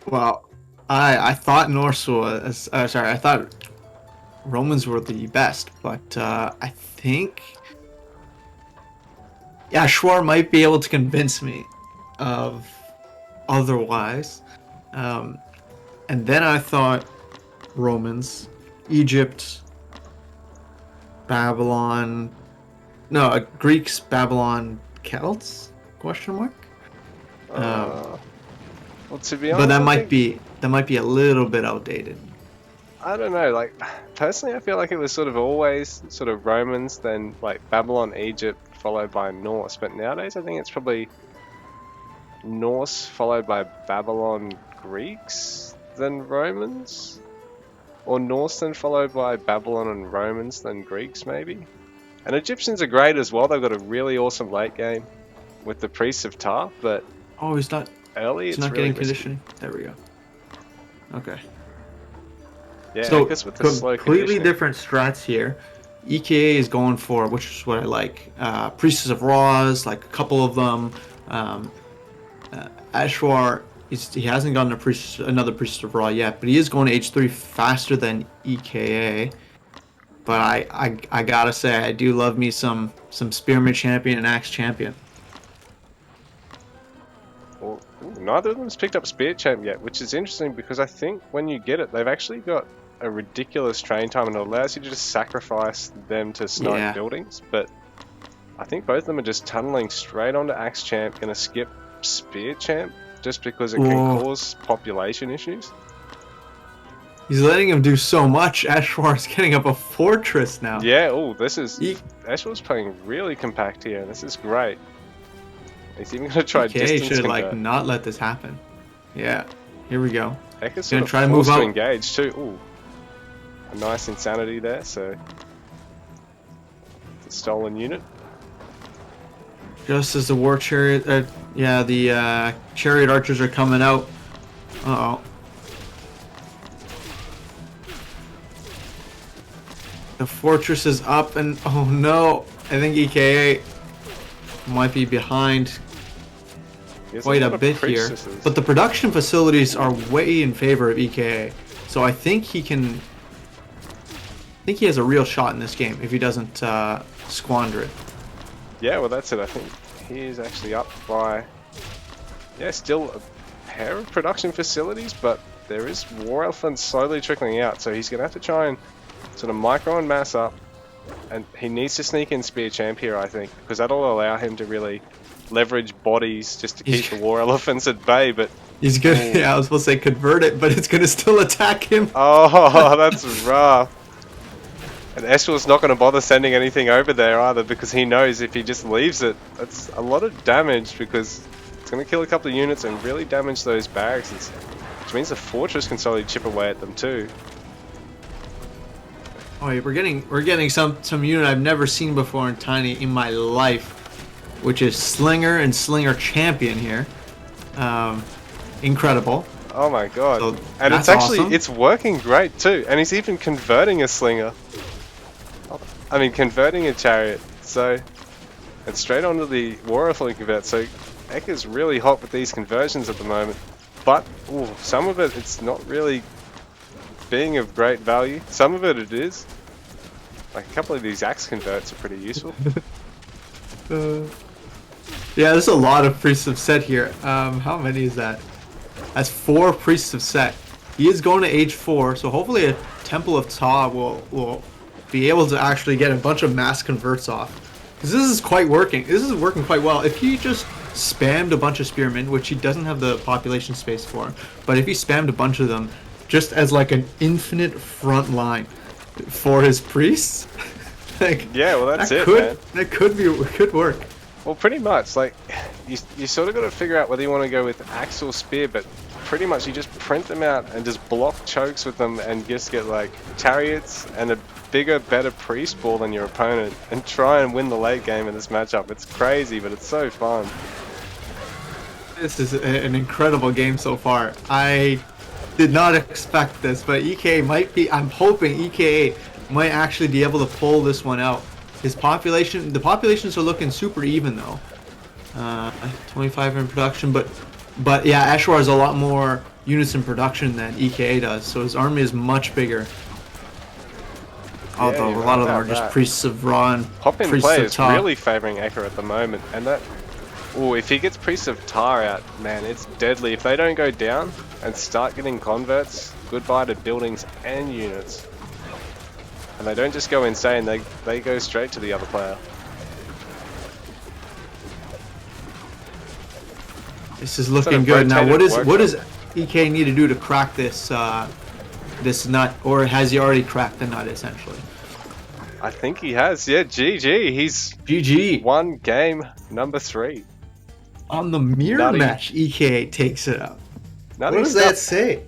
Well, I thought Norse was sorry, I thought Romans were the best, but I think Eshwar might be able to convince me of otherwise. Um, and then I thought Romans, Egypt, Babylon, no, Greeks, Babylon, Celts? Question mark. Um, Uh, well, to be but honest, I think that might be a little bit outdated. I don't know. Like personally, I feel like it was sort of always sort of Romans, then like Babylon, Egypt, followed by Norse. But nowadays, I think it's probably Norse followed by Babylon, Greeks, then Romans, or Norse then followed by Babylon and Romans, then Greeks maybe. And Egyptians are great as well. They've got a really awesome late game with the Priests of Ptah, but Oh, early he's it's not really getting risky. conditioning. There we go. Okay. Yeah, I So guess with the slow completely conditioning. different strats here. EKA is going for, which is what I like, Priestess of Raws, like a couple of them. Um, Ashwar, he hasn't gotten another Priestess of Raw yet, but he is going to H3 faster than EKA. But I gotta say, I do love me some Spearmint Champion and Axe Champion. Well, neither of them's picked up Spear Champ yet, which is interesting because I think when you get it, they've actually got a ridiculous train time and it allows you to just sacrifice them to snipe Yeah. buildings. But I think both of them are just tunneling straight onto Axe Champ, gonna skip Spear Champ just because it can Whoa. cause population issues. He's letting him do so much. Ashwar's getting up a fortress now. Yeah, oh, this is... E- Eshwar's playing really compact here. This is great. He's even gonna try EKA distance should like convert. not let this happen. Yeah. Here we go. Ekka's Gonna sort of try to move forced to out. engage too. Ooh, a nice insanity there. So the stolen unit. Just as the war chariot, the chariot archers are coming out. Uh oh. The fortress is up, and oh no, I think EKA might be behind He has quite a lot of bit here. priestesses. But the production facilities are way in favor of EKA, so I think he can. I think he has a real shot in this game if he doesn't squander it. Yeah, well that's it. I think he is actually up by still a pair of production facilities, but there is war elephants slowly trickling out. So he's gonna have to try and sort of micro and mass up, and he needs to sneak in Spear Champ here, I think, because that'll allow him to really leverage bodies just to keep the war elephants at bay. But He's good. ooh. Yeah, I was supposed to say convert it, but it's gonna still attack him. Oh, that's rough. And Eshwell's not going to bother sending anything over there either because he knows if he just leaves it, that's a lot of damage because it's going to kill a couple of units and really damage those barracks, which means the fortress can slowly chip away at them too. Oh, yeah, we're getting some unit I've never seen before in Tiny in my life, which is Slinger and Slinger Champion here. Incredible. Oh my god. So And that's it's actually, awesome. it's working great too. And he's even converting a Slinger. I mean, converting a chariot. So, it's straight onto the war elephant convert. So, Ek is really hot with these conversions at the moment. But, ooh, some of it, it's not really being of great value. Some of it is. Like a couple of these axe converts are pretty useful. Yeah, there's a lot of priests of set here. How many is that? That's 4 priests of set. He is going to age 4, so hopefully a Temple of Ptah will be able to actually get a bunch of mass converts off. Because this is quite working. This is working quite well. If he just spammed a bunch of spearmen, which he doesn't have the population space for, but if he spammed a bunch of them, just as like an infinite front line for his priests, like Yeah, well that's it, could man. that could work. Well, pretty much. Like, you sort of got to figure out whether you want to go with axe or spear, but pretty much you just print them out and just block chokes with them and just get like chariots and a bigger, better priest ball than your opponent and try and win the late game in this matchup. It's crazy, but it's so fun. This is an incredible game so far. I did not expect this, but EKA might be. I'm hoping EKA might actually be able to pull this one out. The populations are looking super even though. 25 in production, but yeah, Eshwar is a lot more units in production than EKA does, so his army is much bigger. Although you're a lot right of them are about just that. priests of Ra and Pop in priests play of is Ta. really favouring Eka at the moment, and that. Oh, if he gets Priest of Tar out, man, it's deadly. If they don't go down and start getting converts, goodbye to buildings and units. And they don't just go insane, they go straight to the other player. This is Sort looking of good. Now, rotated what workshop. does EK need to do to crack this this nut, or has he already cracked the nut essentially? I think he has, yeah, GG. He's GG. won game number 3. On the mirror Nutty. match, EK takes it out. Nutty What does stuff. that say?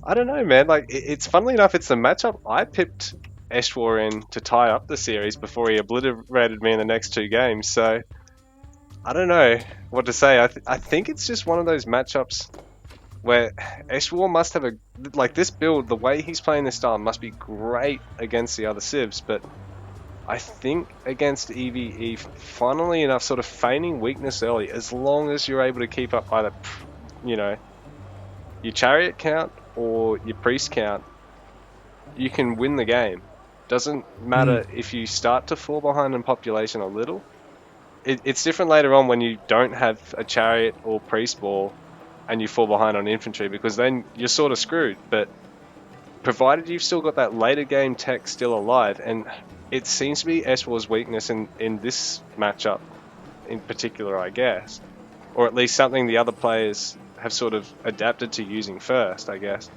I don't know, man. Like, it's funnily enough, it's the matchup I pipped Eshwar in to tie up the series before he obliterated me in the next 2 games. So I don't know what to say. I think it's just one of those matchups where Eshwar must have like this build. The way he's playing this style must be great against the other civs, but I think against EVE, funnily enough, sort of feigning weakness early, as long as you're able to keep up either, you know, your chariot count or your priest count, you can win the game. Doesn't matter if you start to fall behind in population a little. It's different later on when you don't have a chariot or priest ball and you fall behind on infantry, because then you're sort of screwed. But provided you've still got that later game tech still alive, and it seems to be Eshwar's weakness in this matchup in particular, I guess, or at least something the other players have sort of adapted to using first, I guess,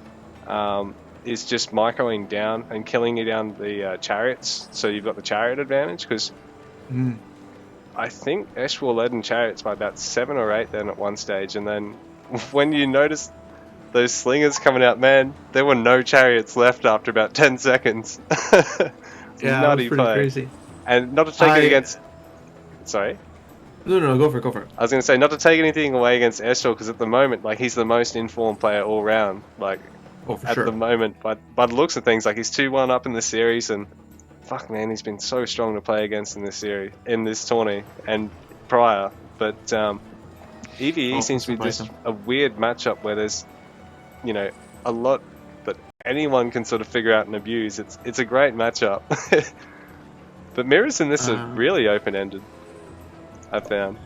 is just microing down and killing you down the chariots, so you've got the chariot advantage, because I think Eshwar led in chariots by about 7 or 8 then at one stage, and then when you notice those slingers coming out, man, there were no chariots left after about 10 seconds. Yeah, that was Nutty pretty play. crazy. And not to take it against... Sorry? No, go for it, go for it. I was going to say, not to take anything away against Eshwar, because at the moment, like, he's the most informed player all round. Like, at the moment, by the looks of things, like, he's 2-1 up in the series, and fuck, man, he's been so strong to play against in this series, in this tourney, and prior. But EVE seems to be just a weird matchup where there's, you know, a lot that anyone can sort of figure out and abuse. It's a great matchup. But mirrors in this are really open-ended, I've found.